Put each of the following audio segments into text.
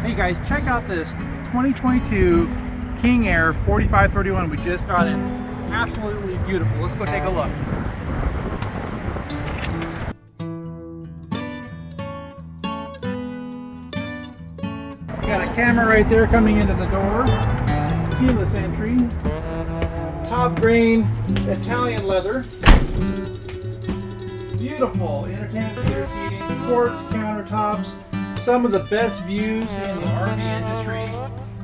Hey guys, check out this 2022 King Aire 4531 we just got in. Absolutely beautiful. Let's go take a look. Got a camera right there coming into the door. Keyless entry. Top grain Italian leather. Beautiful entertainment theater seating, quartz countertops, some of the best views in the RV industry,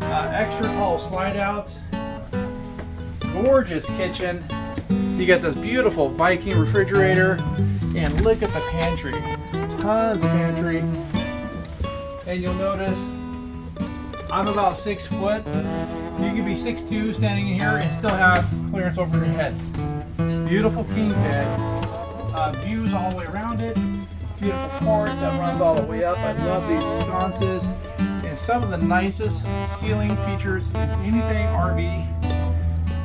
extra tall slide outs, gorgeous kitchen. You got this beautiful Viking refrigerator, and look at the pantry, tons of pantry. And you'll notice I'm about 6 foot. You can be 6'2" standing in here and still have clearance over your head. Beautiful king bed. Views all the way around it. Beautiful porch that runs all the way up. I love these sconces and some of the nicest ceiling features in anything RV.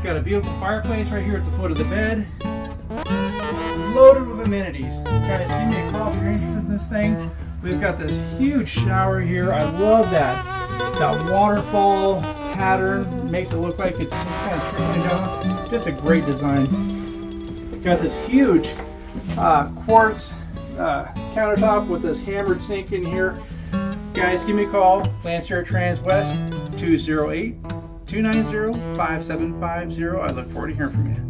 Got a beautiful fireplace right here at the foot of the bed. Loaded with amenities. Guys, give me a call if you're interested in this thing. We've got this huge shower here. I love that waterfall pattern. Makes it look like it's just kind of trickling down. Just a great design. Got this huge quartz countertop with this hammered sink in here. Guys, give me a call. Lance here at Transwest, 208-290-5750. I look forward to hearing from you.